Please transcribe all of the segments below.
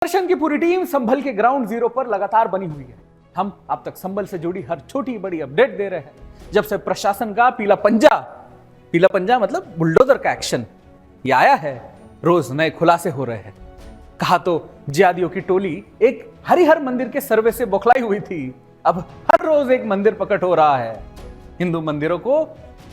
दर्शन की पूरी टीम संभल के ग्राउंड जीरो पर लगातार बनी हुई है। हम अब तक संभल से जुड़ी हर छोटी बड़ी अपडेट दे रहे हैं। जब से प्रशासन का पीला पंजा मतलब बुलडोजर का एक्शन ये आया है, रोज नए खुलासे हो रहे हैं। कहा तो जिहादियों की टोली एक हरिहर मंदिर के सर्वे से बौखलाई हुई थी, अब हर रोज एक मंदिर प्रकट हो रहा है। हिंदू मंदिरों को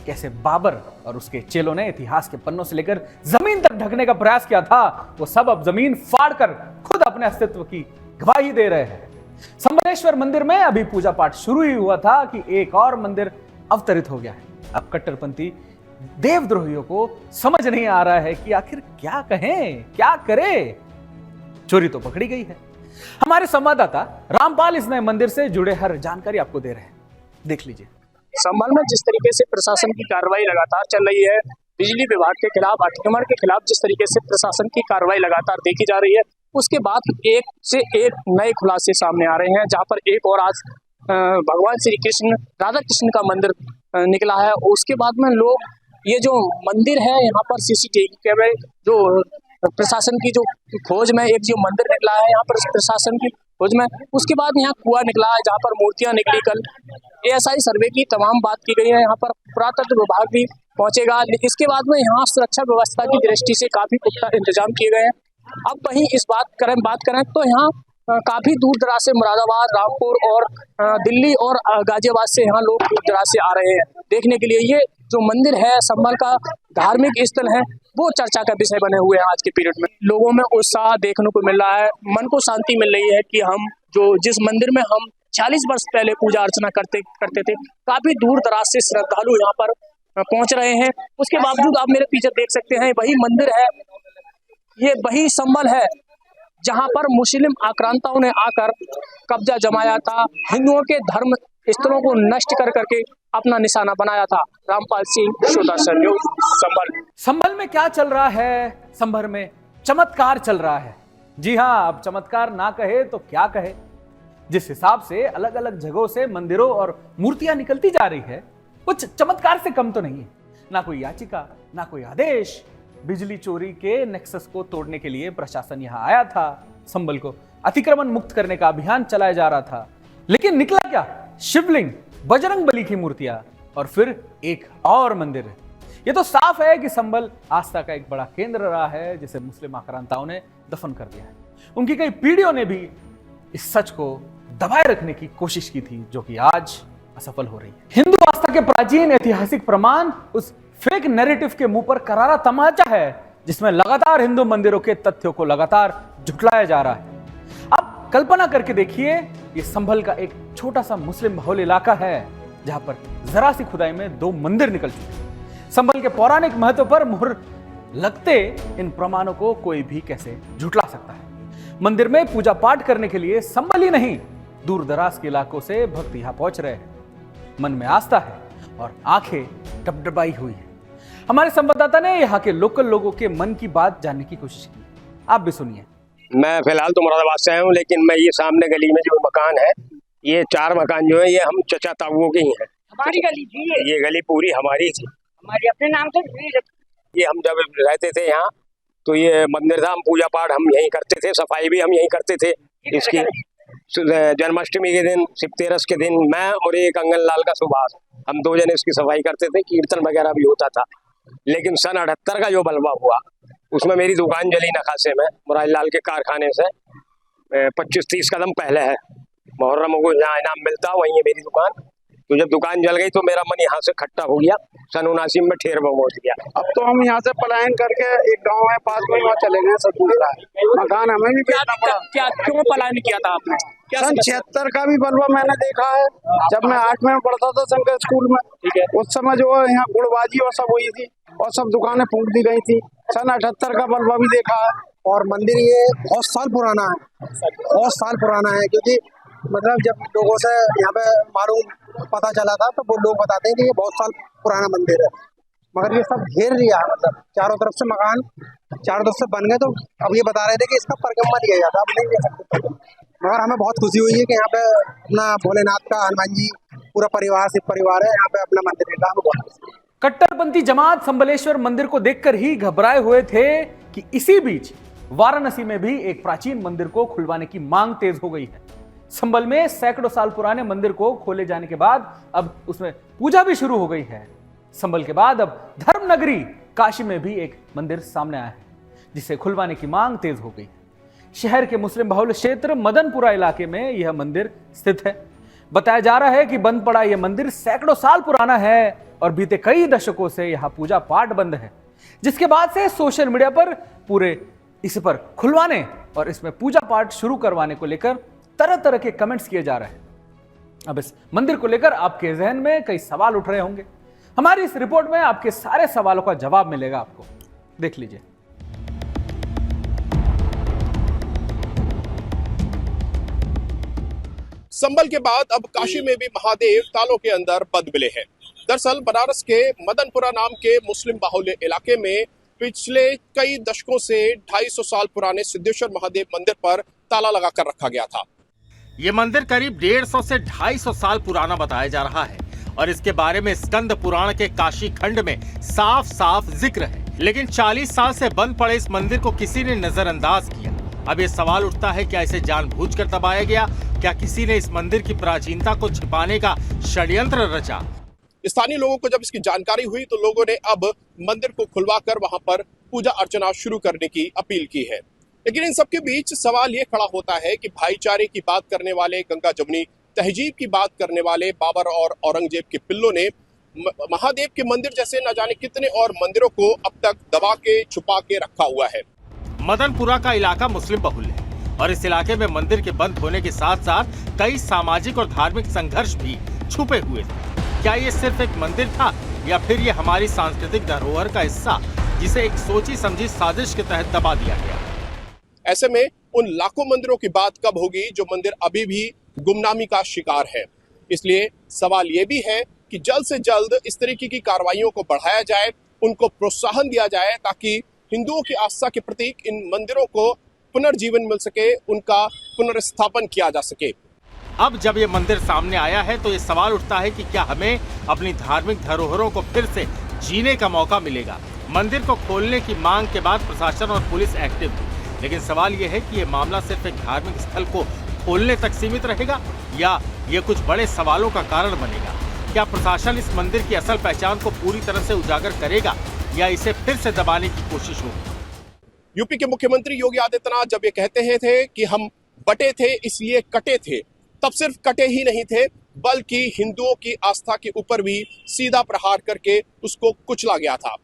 कैसे बाबर और उसके चेलों ने इतिहास के पन्नों से लेकर जमीन तक ढकने का प्रयास किया था, वो सब अब जमीन फाड़कर खुद अपने अस्तित्व की गवाही दे रहे हैं। संबलेश्वर मंदिर में अभी पूजा पाठ शुरू ही हुआ था कि एक और मंदिर अवतरित हो गया है। अब कट्टरपंथी देवद्रोहियों को समझ नहीं आ रहा है कि आखिर क्या कहें, क्या करें। चोरी तो पकड़ी गई है। हमारे संवाददाता रामपाल इस नए मंदिर से जुड़े हर जानकारी आपको दे रहे हैं, देख लीजिए। संभल में जिस तरीके से प्रशासन की कार्रवाई लगातार चल रही है, बिजली विभाग के खिलाफ, अतिक्रमण के खिलाफ जिस तरीके से प्रशासन की कार्रवाई लगातार देखी जा रही है, उसके बाद एक से एक नए खुलासे सामने आ रहे हैं। जहां पर एक और आज भगवान श्री कृष्ण, राधा कृष्ण का मंदिर निकला है। उसके बाद में लोग ये जो मंदिर है, यहाँ पर सीसीटीवी कैमरे जो प्रशासन की जो खोज में एक जो मंदिर निकला है, यहाँ पर प्रशासन की खोज में, उसके बाद यहाँ कुआं निकला है जहाँ पर मूर्तियां निकली। कल एएसआई सर्वे की तमाम बात की गई है। यहाँ पर पुरातत्व विभाग भी पहुंचेगा। इसके बाद में यहाँ सुरक्षा व्यवस्था की दृष्टि से काफी पुख्ता इंतजाम किए गए हैं। अब वहीं इस बात करें तो यहाँ काफी दूर दराज से मुरादाबाद, रामपुर और दिल्ली और गाजियाबाद से यहाँ लोग दूर दराज से आ रहे हैं देखने के लिए। ये जो मंदिर है, संभल का धार्मिक स्थल है, वो चर्चा का विषय बने हुए हैं। आज के पीरियड में लोगों में उत्साह देखने को मिल रहा है, मन को शांति मिल रही है कि हम जिस मंदिर में हम 40 वर्ष पहले पूजा अर्चना करते थे, काफी दूर दराज से श्रद्धालु यहाँ पर पहुंच रहे हैं। उसके बावजूद आप मेरे पीछे देख सकते हैं, वही मंदिर है, ये वही संभल है जहां पर मुस्लिम आक्रांताओं ने आकर कब्जा जमाया था, हिंदुओं के धर्म स्थलों को नष्ट करके अपना निशाना बनाया था। रामपाल सिंह, श्रोता न्यूज़, संभल। संभल में क्या चल रहा है? संभल में चमत्कार चल रहा है। जी हाँ, अब चमत्कार ना कहे तो क्या कहे। जिस हिसाब से अलग अलग जगहों से मंदिरों और मूर्तियां निकलती जा रही है, कुछ चमत्कार से कम तो नहीं है। ना कोई याचिका, ना कोई आदेश। बिजली चोरी के नेक्सस को तोड़ने के लिए प्रशासन यहां आया था। संभल को अतिक्रमण मुक्त करने का अभियान चलाया जा रहा था, लेकिन निकला क्या? शिवलिंग, बजरंगबली की मूर्तियां और फिर एक और मंदिर। यह तो साफ है कि संभल आस्था का एक बड़ा केंद्र रहा है, जिसे मुस्लिम आक्रांताओं ने दफन कर दिया है। उनकी कई पीढ़ियों ने भी इस सच को दबाए रखने की कोशिश की थी, जो कि आज असफल हो रही है। हिंदू आस्था के प्राचीन ऐतिहासिक प्रमाण उस फेक नैरेटिव के मुंह पर करारा तमाचा है, जिसमें लगातार हिंदू मंदिरों के तथ्यों को लगातार झुठलाया जा रहा है। अब कल्पना करके देखिए, ये संभल का एक छोटा सा मुस्लिम बहुल इलाका है, जहां पर जरा सी खुदाई में 2 मंदिर निकल चुके हैं। संभल के पौराणिक महत्व पर मुहर लगते इन प्रमाणों को कोई भी कैसे झुठला सकता है। मंदिर में पूजा पाठ करने के लिए संभल ही नहीं, दूर दराज के इलाकों से भक्त यहां पहुंच रहे हैं। मन में आस्था है और आंखें डबडबाई हुई है। हमारे संवाददाता ने यहाँ के लोकल लोगों के मन की बात जानने की कोशिश की, आप भी सुनिए। मैं फिलहाल तो मुरादाबाद से आया हूँ, लेकिन मैं ये सामने गली में जो मकान है, ये 4 मकान जो है, ये हम चचा ताऊओं के ही हैं। हमारी गली थी ये गली पूरी हमारी थी, हमारी अपने नाम से। ये हम जब रहते थे यहाँ, तो ये मंदिर था, हम पूजा पाठ हम यहीं करते थे, सफाई भी हम यहीं करते थे। इसकी जन्माष्टमी के दिन, शिव तेरस के दिन मैं और एक अंगन लाल का सुभाष, हम 2 जने इसकी सफाई करते थे। कीर्तन वगैरह भी होता था। लेकिन सन 78 का जो बलवा हुआ, उसमें मेरी दुकान जली नखासे में, मुरारी लाल के कारखाने से 25-30 कदम पहले है। मुहर्रम को जहाँ इनाम मिलता, वहीं है मेरी दुकान। तो जब दुकान जल गई तो मेरा मन यहाँ से खट्टा हो गया। सन 79 में ठेर पहुंच गया। अब तो हम यहाँ से पलायन करके एक गांव है पास में, वहाँ चले गए। सब दूसरा मकान हमें भी बेचना पड़ा। क्या क्यों पलायन किया था आपने? सन 76 का भी बलवा मैंने देखा है, जब मैं 8वीं में पढ़ता था शंकर स्कूल में। ठीक है। उस समय जो है यहाँ गुड़बाजी और सब हुई थी और सब दुकानें फूंक दी गई थी। सन 78 का बलवा भी देखा है। और मंदिर ये बहुत साल पुराना है, बहुत साल पुराना है, क्योंकि मतलब जब लोगों से यहाँ पे मालूम पता चला था, तो वो लोग बताते हैं कि ये बहुत साल पुराना मंदिर है। मगर ये सब घेर लिया, मतलब चारों तरफ से मकान चारों तरफ से बन गए। तो अब ये बता रहे थे कि इसका परिक्रमा दिया जाता, अब नहीं दे सकते। मगर हमें बहुत खुशी हुई है कि यहाँ पे अपना भोलेनाथ का, हनुमान जी, पूरा परिवार, शिव परिवार है यहाँ पे अपना मंदिर निकला। हमें बहुत खुशी। कट्टरपंथी जमात संबलेश्वर मंदिर को देखकर ही घबराए हुए थे कि इसी बीच वाराणसी में भी एक प्राचीन मंदिर को खुलवाने की मांग तेज हो गई है। संभल में सैकड़ों साल पुराने मंदिर को खोले जाने के बाद अब उसमें पूजा भी शुरू हो गई है। संभल के बाद अब धर्म नगरी काशी में भी एक मंदिर सामने आया है, जिसे खुलवाने की मांग तेज हो गई है। शहर के मुस्लिम बहुल क्षेत्र मदनपुरा इलाके में यह मंदिर स्थित है। बताया जा रहा है कि बंद पड़ा यह मंदिर सैकड़ों साल पुराना है और बीते कई दशकों से यहां पूजा पाठ बंद है, जिसके बाद से सोशल मीडिया पर पूरे इस पर खुलवाने और इसमें पूजा पाठ शुरू करवाने को लेकर तरह तरह के कमेंट्स किए जा रहे हैं। अब इस मंदिर को लेकर आपके जहन में कई सवाल उठ रहे होंगे। हमारी इस रिपोर्ट में आपके सारे सवालों का जवाब मिलेगा आपको, देख लीजिए। संभल के बाद अब काशी में भी महादेव तालों के अंदर बंद मिले हैं। दरअसल बनारस के मदनपुरा नाम के मुस्लिम बाहुल्य इलाके में पिछले कई दशकों से 250 साल पुराने सिद्धेश्वर महादेव मंदिर पर ताला लगाकर रखा गया था। ये मंदिर करीब 150 से 250 साल पुराना बताया जा रहा है और इसके बारे में स्कंद पुराण के काशी खंड में साफ साफ जिक्र है। लेकिन 40 साल से बंद पड़े इस मंदिर को किसी ने नजरअंदाज किया। अब ये सवाल उठता है, क्या इसे जानबूझकर दबाया गया? क्या किसी ने इस मंदिर की प्राचीनता को छिपाने का षड्यंत्र रचा? स्थानीय लोगों को जब इसकी जानकारी हुई तो लोगों ने अब मंदिर को खुलवाकर वहां पर पूजा अर्चना शुरू करने की अपील की है। लेकिन इन सबके बीच सवाल ये खड़ा होता है कि भाईचारे की बात करने वाले, गंगा जमुनी तहजीब की बात करने वाले बाबर और औरंगजेब के पिल्लों ने महादेव के मंदिर जैसे न जाने कितने और मंदिरों को अब तक दबा के छुपा के रखा हुआ है। मदनपुरा का इलाका मुस्लिम बहुल है और इस इलाके में मंदिर के बंद होने के साथ साथ कई सामाजिक और धार्मिक संघर्ष भी छुपे हुए थे। क्या ये सिर्फ एक मंदिर था या फिर ये हमारी सांस्कृतिक धरोहर का हिस्सा, जिसे एक सोची समझी साजिश के तहत दबा दिया गया? ऐसे में उन लाखों मंदिरों की बात कब होगी जो मंदिर अभी भी गुमनामी का शिकार है। इसलिए सवाल ये भी है कि जल्द से जल्द इस तरीके की कार्रवाइयों को बढ़ाया जाए, उनको प्रोत्साहन दिया जाए, ताकि हिंदुओं की आस्था के प्रतीक इन मंदिरों को पुनर्जीवन मिल सके, उनका पुनर्स्थापन किया जा सके। अब जब ये मंदिर सामने आया है तो ये सवाल उठता है कि क्या हमें अपनी धार्मिक धरोहरों को फिर से जीने का मौका मिलेगा? मंदिर को खोलने की मांग के बाद प्रशासन और पुलिस एक्टिव हुई, लेकिन सवाल ये है कि ये मामला सिर्फ एक धार्मिक स्थल को खोलने तक सीमित रहेगा या ये कुछ बड़े सवालों का कारण बनेगा? क्या प्रशासन इस मंदिर की असल पहचान को पूरी तरह से उजागर करेगा या इसे फिर से दबाने की कोशिश होगी? यूपी के मुख्यमंत्री योगी आदित्यनाथ जब ये कहते थे कि हम बटे थे इसलिए कटे थे, तब सिर्फ कटे ही नहीं थे बल्कि हिंदुओं की आस्था के ऊपर भी सीधा प्रहार करके उसको कुचला गया था।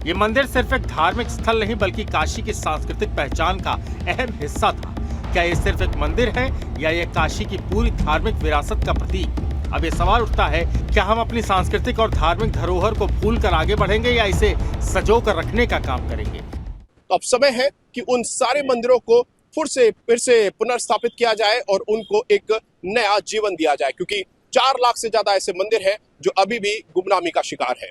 ये मंदिर सिर्फ एक धार्मिक स्थल नहीं बल्कि काशी की सांस्कृतिक पहचान का अहम हिस्सा था। क्या ये सिर्फ एक मंदिर है या ये काशी की पूरी धार्मिक विरासत का प्रतीक? अब ये सवाल उठता है, क्या हम अपनी सांस्कृतिक और धार्मिक धरोहर को भूल कर आगे बढ़ेंगे या इसे सजो कर रखने का काम करेंगे? तो अब समय है कि उन सारे मंदिरों को फिर से पुनर्स्थापित किया जाए और उनको एक नया जीवन दिया जाए, क्योंकि 4 लाख से ज्यादा ऐसे मंदिर हैं जो अभी भी गुमनामी का शिकार है।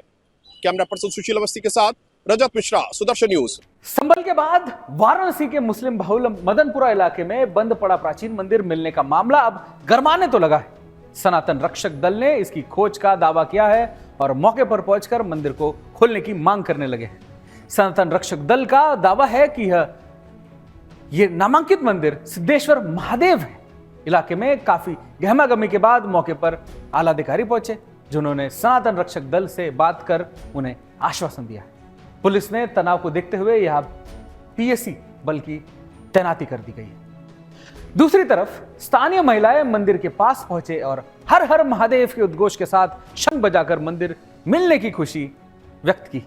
कैमरा पर्सन सुशील अवस्थी के साथ रजत मिश्रा, सुदर्शन न्यूज। संभल के बाद वाराणसी के मुस्लिम बहुल मदनपुरा इलाके में बंद पड़ा प्राचीन मंदिर मिलने का मामला अब गरमाने तो लगा है। सनातन रक्षक दल ने इसकी खोज का दावा किया है और मौके पर पहुंचकर मंदिर को खोलने की मांग करने लगे हैं। सनातन रक्षक दल का दावा है कि यह नामांकित मंदिर सिद्धेश्वर महादेव है। इलाके में काफी गहमागहमी के बाद मौके पर आला अधिकारी पहुंचे, जिन्होंने सनातन रक्षक दल से बात कर उन्हें आश्वासन दिया। पुलिस ने तनाव को देखते हुए यहां पीएसी बल की तैनाती कर दी गई है। दूसरी तरफ स्थानीय महिलाएं मंदिर के पास पहुंचे और हर हर महादेव के उद्घोष के साथ शंख बजाकर मंदिर मिलने की खुशी व्यक्त की।